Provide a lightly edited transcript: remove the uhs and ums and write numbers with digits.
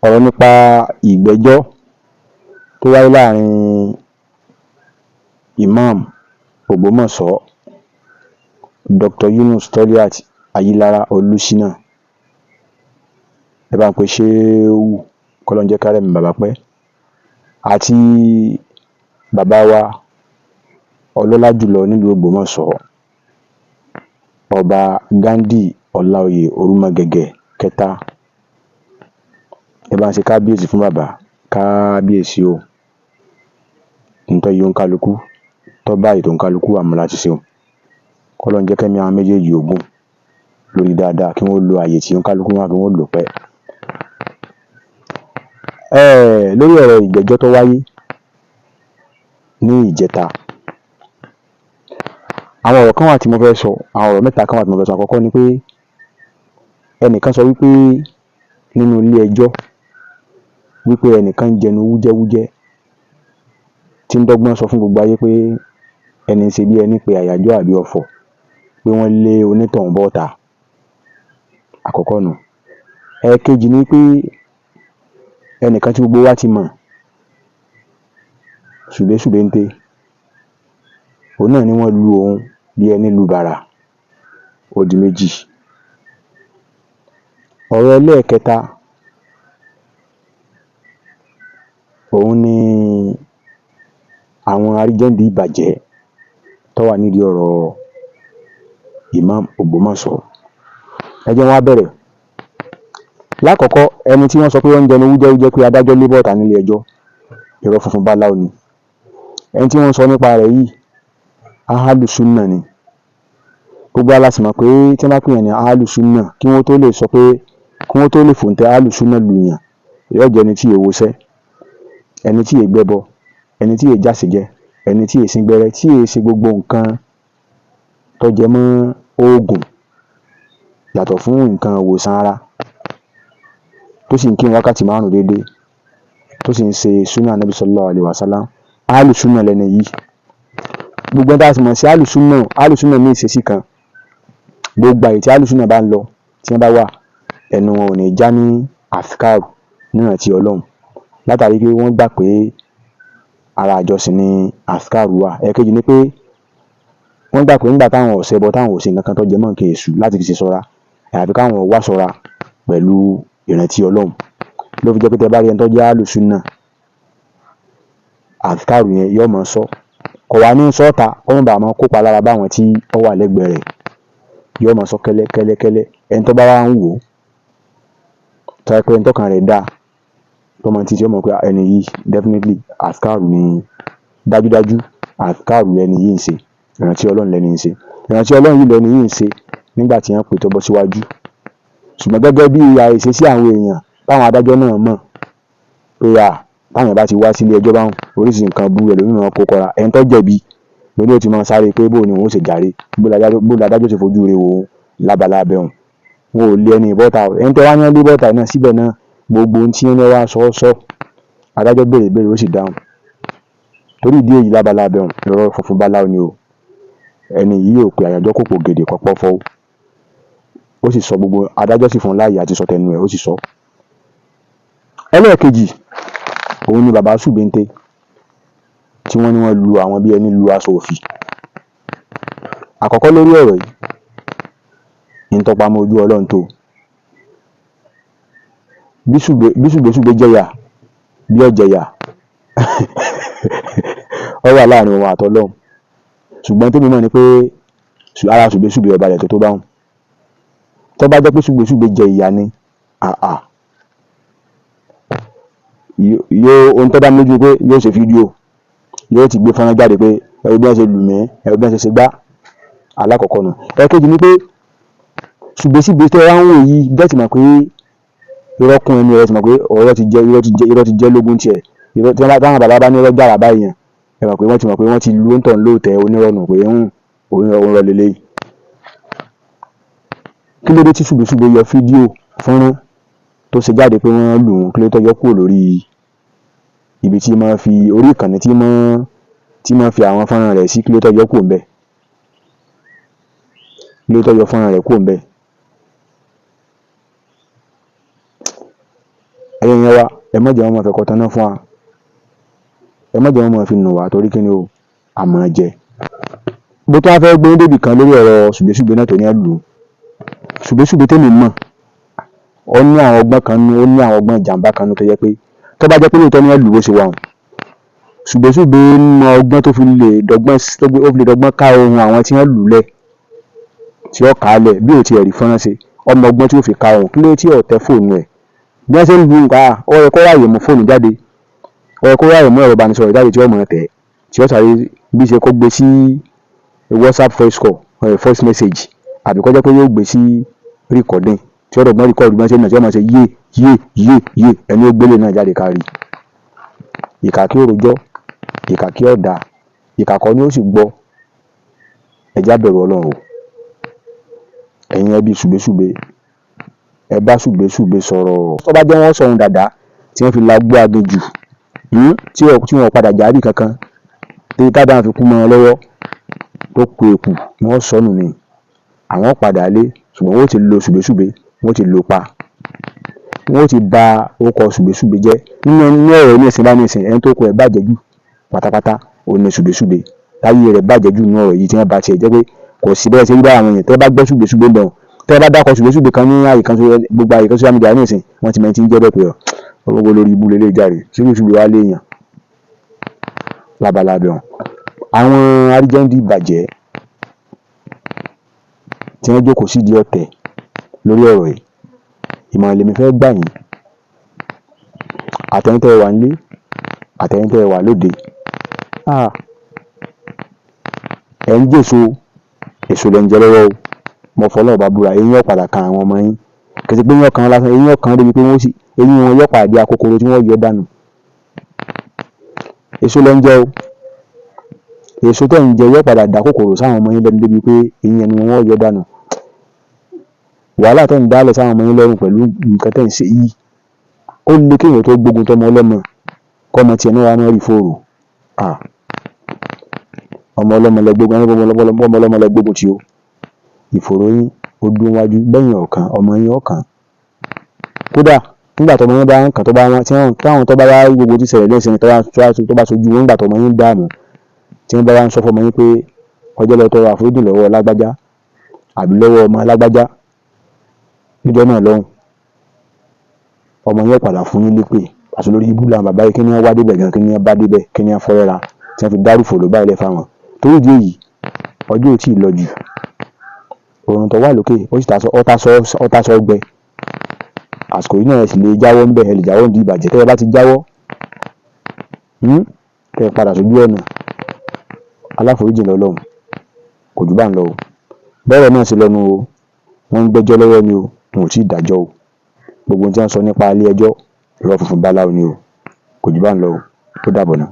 ọ̀rọ̀ nípa ìgbẹ́jọ́ tó wáyé láàrin Imam Ògbómọ̀ṣọ́ Dr. Yunus Toliat Ayilara Olúṣínà, ẹ bá ń pe Ṣéhù kọ́lọ́run jẹ́ kárẹ̀mí bàbá pẹ́, àti bàbá wa ọlọ́lá jùlọ nílùú Ògbómọ̀ṣọ́ Ọba Ghandi Ọláoyè Orúmọgẹ̀gẹ̀ kẹta. Ẹ bá ń ṣe kábíyèsí fún bàbá, kábíyèsí o, nítorí yóò ń kálukú tó bá ètò ń kálukú àmọ́ láti ṣe o. Kọ́lọ́run jẹ́ kẹ́mi àwọn méjèèjì ogun lórí dáadáa, kí wọ́n lo àyè tí ń kálukú wọn kí wọ́n lò pẹ́. Lórí ọ̀rọ̀ ìgbẹ́jọ́ tó wáyé ní ìjẹta, àwọn ọ̀rọ̀ kan wà tí mo fẹ́ sọ, àwọn ọ̀rọ̀ mẹ́ta kan wà tí mo fẹ́ sọ. Àkọ́kọ́ ni pé ẹnìkan sọ wípé nínú ilé ẹjọ́ wípé ẹnìkan jẹnu wújẹ́wújẹ́ tí ń dọ́gbọ́n sọ fún gbogbo ayé pé ẹni ń ṣe bí ẹni pé àyájọ́ àbí ọ̀fọ̀ pé wọ́n lé onítọ̀hún bọ́ta. Àkọ́kọ́ nù. Ẹ̀ẹ̀kejì ni pé ẹnìkan tí gbogbo wa ti mọ̀, Ṣùbẹ́ṣùbẹ́ńté, òun náà ni wọ́n lu òun bí ẹni lu bàrà, ó di méjì. Ọ̀rọ̀ ẹlẹ́ẹ̀kẹta, òun ni àwọn aríjẹ́ǹdì ìbàjẹ́ tó wà nídìí ọ̀rọ̀ Imam Ògbómọ̀ṣọ́. Ẹ jẹ́ wá bẹ̀rẹ̀. Lákọ̀ọ́kọ́, ẹni tí wọ́n sọ pé wọ́n ń jẹnu wújẹ́wújẹ́ pé adájọ́ lé bọ́ta nílé ẹjọ́, irọ́ funfun báláú ni. Ẹni tí wọ́n sọ nípa rẹ̀ yìí, Ahálùsúnnà ni. Gbogbo wa la sì mọ̀ pé tí wọ́n bá pè yàn ní Ahálùsúnnà, kí wọ́n tó lè sọ pé, kí wọ́n tó lè fòǹtẹ̀ Ahálùsúnnà lù yàn, yóò jẹ́ ẹni tí èé wọṣẹ́, ẹni tí èé gbẹ́bọ, ẹni tí èé jàsèjẹ, ẹni tí èé síngbẹ́rẹ́, tí èé ṣe gbogbo nǹkan tó jẹ mọ́ oògùn yàtọ̀ fún nǹkan ìwòsàn ara, tó sì ń kírun wákàtí 5 déédéé, tó sì ń ṣe súnà Ànábì sallallahu alaihi wasallam. Ahálùsúnnà lẹni yìí. Gbogbo ẹni tá a sì mọ̀ sí Ahálùsúnnà ní ìṣesí kan. Gbogbo àyè tí Ahálùsúnnà bá ń lọ, tí wọ́n bá wà, ẹnu wọn ò ní já ní àfikáàrù níran ti Ọlọ́run, látàrí pé wọ́n gbà pé ara àjọsìn ni àfikáàrù wà. Ẹ̀ẹ̀kejì ni pé wọ́n gbà pé nígbà táwọn ọ̀sẹ̀ bọ táwọn ò ṣe nǹkan kan tó jẹ mọ́ nǹkan èṣù láti fi ṣe ṣọ́ra, àyàfi káwọn wá ṣọ́ra pẹ̀lú ìrántí Ọlọ́run. Ló fi jẹ́ pé tẹ bá rí ẹni tó jẹ́ Ahálùsúnnà, àfikáàrù yẹn yóò máa sọ. Kò wá ní sọ́ọ̀ta, ó ń bà máa kópa lára báwọn tí ó wà lẹ́gbẹ̀ẹ́ rẹ̀, yóò máa sọ kẹ́lẹ́kẹ́lẹ́. Ẹni tó bá wá ń wò ó, tó yẹ pé ẹni tọ́kàn rẹ̀ dá, tó mọ títí ó mọ̀ pé ẹni yìí definitely àfikáàrù ni, dájúdájú àfikáàrù lẹni yìí ń ṣe, ìrántí Ọlọ́run lẹni ń ṣe. Ìrántí Ọlọ́run yìí lẹni yìí ń ṣe nígbà tí wọ́n pè tó bọ́ síwájú. Ṣùgbọ́n gẹ́gẹ́ bí ìṣesí àwọn èèyàn, táwọn adájọ́ náà mọ̀ pé táwọn bá ti wá sílé ẹjọ́ báwọn, oríṣi nǹkan bú ẹlòmíràn máa kó kọra. Ẹni tó jẹ̀bi lóní ó ti máa sáré pé bó ni òun ó ṣe jàre, bó ládájọ́ ṣe fojú rẹ̀ wò ó lábala abẹ́ òun. Wọn ò lé ẹni bọ́ta. Ẹni tó wá ní lé bọ́ta náà síbẹ̀ náà, gbogbo ohun tí wọ́n wá sọ, adájọ́ béèrè ó sì dáhùn. Torí ìdí èyí lábala abẹ́ òun, irọ́ funfun báláú ni o. Ẹni yìí ò pé àyájọ́ kò pò gèdè kọ́pọ́ fọ́. Ó sì sọ gbogbo, adájọ́ sì fún un láàyè àti sọ tẹnu ẹ̀, ó sì sọ. Ẹlẹ́ẹ̀kejì, òun ni bàbá Ṣùbẹ́ńté, tí wọ́n ní wọ́n lu àwọn bí ẹni lu aṣọ òfì. Àkọ́kọ́ lórí ọ̀rọ̀ yìí, ní tọpamọ́ ojú Ọlọ́run tó. Bí Ṣùbẹ́ṣùbẹ́ jẹ̀yà, bí ọ̀jẹ̀yà, ó wà láàrin òun àtọlọ́run. Ṣùgbọ́n tèmi mọ̀ ni pé ara Ṣùbẹ́ṣùbẹ́ ọba rẹ̀ tó báhùn. Tó bá jẹ́ pé Ṣùbẹ́ṣùbẹ́ jẹ ìyà ni, ohun tó dá mi lójú pé yóò ṣe fídíò, yóò ti gbé fọ́nrán jáde pé ẹ̀rù bí wọ́n ṣe lù mí, ẹ̀rù bí wọ́n ṣe gbá. Alákọ̀ọ́kọ́ nù. Ẹ̀ẹ̀kejì ni pé Ṣùbẹ́ṣùbẹ́ tẹ́ wá ń wò yìí, bẹ́ẹ̀ ti mọ̀ pé irọ́ kún ẹnu ẹ̀, ti mọ̀ pé irọ́ ti jẹ́ lógún tiẹ̀. Táwọn bàbá bá ní irọ́ jàrà báyìí yẹn, ẹ mọ̀ pé wọ́n ti mọ̀ pé wọ́n ti lu òǹtọ̀ lóòtẹ́ onírọ̀nù pé òun rọ lélẹ́yìí. Kí ló dé tí Ṣùbẹ́ṣùbẹ́ yọ fídíò fọ́nrán tó ṣe jáde pé wọ́n lù ú, kí ló tó yọ kúrò lórí ibi tí máa fi orí ìkànnì tí máa fi àwọn fọ́nrán rẹ̀ sí, kí ló tó yọ kúrò ńbẹ̀? Kí ló tó yọ fọ́nrán rẹ̀ kúrò ńbẹ̀? ẹ̀yin yẹn wa ẹ má jẹ́ wọn máa fẹ́ kọ́tán náà fún wa, ẹ má jẹ́ wọn máa fi nù wá torí kí ni o àmọ́ jẹ. bó tó wá fẹ́ gbé débì kan lórí ọ̀rọ̀ ṣùgbẹ́ṣùgbẹ́ náà tó ní ẹlù ṣùgbẹ́ṣùgbẹ́ tèmi mọ̀ ó ní àwọn ọgbọ́n kan nú, ó ní àwọn ọgbọ́n ìjàmbá kan nú tó yẹ pé tó bá jẹ́ pé lóòótọ́ ní ẹlù bó ṣe wà hàn ṣùgbẹ́ṣùgbẹ́ mọ ọgbọ́n tó fi lè dọ́gbọ́n ká ohun àwọn tí wọ́n lù lẹ̀ tí ó kà á lẹ̀ bí ò ti ẹ̀rí fọ́nrán ṣe ọmọ ọgbọ́n tí ó fi ka ohun kí ló tí ò tẹ fóònù ẹ̀ bí wọ́n ṣe ń lu nǹkan ó yẹ kó ráàyè mú fóònù jáde ó yẹ kó ráàyè mú ẹ̀rọ ìbánisọ̀rọ̀ jáde tí ó mọ̀ tẹ̀ tí ó sáré bí ṣe kó gbé sí WhatsApp voice call voice message àbí kó jẹ́ pé yóò gbé sí recording tí ó dọ̀gbọ́n record bí wọ́n ṣe ń nà tí ó máa ṣe yé ẹni ó gbélé náà jáde kárí. ìkà kí ó rojọ́ ìkà kí ó dà ìkà kọ́ ni ó sì gbọ́ ẹjá bẹ̀rù Ọlọ́run o. ẹ̀yin ẹbí ṣùgbẹ́ṣùgbẹ́ ẹ bá ṣùgbẹ́ṣùgbẹ́ sọ̀rọ̀ tó bá jẹ́ wọ́n sọ̀run dàda tí wọ́n fi lágbó aginjù tí wọ́n padà járí kankan tí tádà fi kú mọ́ wọn lọ́wọ́ tó ku èkù wọ́n sọnù ni àwọn padà lé ṣùgbọ́n wọ́n ti lo ṣùgbẹ́ṣùgbẹ́ wọ́n ti lò pa wọ́n ti ba orúkọ ṣùgbẹ́ṣùgbẹ́ jẹ́ nínú ọ̀rọ̀ ní ìsìn bá ní ìsìn ẹni tó kọ ẹ̀ bàjẹ́ jù pátápátá òun ni ṣùgbẹ́ṣùgbẹ́ táyé rẹ̀ bàjẹ́ jù nínú ọ̀rọ̀ yìí tí wọ́n bá tiẹ̀ jẹ́ pé kò sí bẹ́ẹ̀ ṣe rí bá àwọn èèyàn tẹ́ bá gbọ́ ṣùgbẹ́ṣùgbẹ́ bẹ̀rù tẹ́ bá dákọ̀ ṣùgbẹ́ṣùgbẹ́ kan ní àyè kan gbogbo àyè kan social media ní ìsìn wọ́n ti mẹ́ni tí ń jẹ́ bẹ́ẹ̀ pé ọgbogbo lórí ibú lélẹ́ járe ṣùgbẹ́ṣùgbẹ́ wá léèyàn labalábẹ́ wọn. àwọn aríjẹ́ndì bàjẹ́ tí wọ́n jókòó sí di ọ̀tẹ̀ lórí ọ̀rọ̀ yìí ìmọ̀ràn lèmi fẹ́ gbà yín àtẹ̀yìntẹ́ wà nílé àtẹ̀yìntẹ́ wà lóde ẹ̀ ń jèso èso lẹ́ ń jẹ lọ́wọ́ o mo fọlọ́ ọba búra eyín ọ̀padà kan àwọn ọmọ yín kìí pé eyín ọ̀kan lásán eyín ọ̀kan débi pé wọ́n sì eyín wọn yọ̀ pàdé akókòrò tí wọ́n yọ dànù èso lẹ́ ń jẹ o èso tẹ̀ ń jẹ yọ̀ padà dà kòkòrò sáwọn ọmọ yín lẹ́nu débi pé eyín ẹni wọn yọ dànù wàhálà tẹ̀ ń dálẹ̀ sáwọn ọmọ yín lọ́rùn pẹ̀lú nǹkan tẹ̀ ń ṣe yìí ó lé kéèyàn tó gbógun tọmọ ọlọ́mọ kọ́mọ tiẹ̀ náà wà mọ́ rí fòrò ọmọ ọlọ́mọ lẹ gbógun tí o ìfòrò yín ó dún wájú lẹ́yìn ọ̀kan ọmọ yín ọ̀kan kódà nígbà tọmọ yín bá ń kàn tó bá wọn táwọn tó bá wá gbogbo tí ṣẹlẹ̀ lẹ́sìn tó bá sojú wọn nígbà tọmọ yín dààmú tí wọ́n bá wá ń sọ fọmọ yín pé ọjọ́ lọ tọrọ àforíjì lọ́wọ́ lágbájá àbí lọ́wọ́ ọmọ lágbájá níjọ́ náà lọ́hùn ọmọ yín padà fún yín lépè àti lórí ibú làwọn bàbá yìí kí ni wọ́n wá débẹ̀ gan kí ni wọ́n bá débẹ̀ kí ni wọ́n fọ́rẹ́ra tí wọ́n fi dárúfò ló báyìí lẹ́fà wọn torí ìdí èyí ọjọ́ ò tí ì lọ jù òrùn tó wà lókè ó sì ọ̀tá sọ gbẹ àsìkò yìí náà sì lè jáwọ́ ń bẹ̀ ẹ lè jáwọ́ ń di ìbàjẹ́ tẹ́ ẹ bá ti jáwọ́ kẹ́ ẹ padà sójú ọ̀nà aláforíjì lọ́lọ́run kò jù bá ń lọ o bẹ́ẹ̀ náà sì lọ́nu o wọ́n ń gbẹ́jọ́ lọ́wọ́ ni o wọn ò tí ì dájọ́ o gbogbo ohun tí wọ́n sọ nípa ilé ẹjọ́ irọ́ funfun báláwo ni o kò jù bá ń lọ o ó dàbọ̀ náà.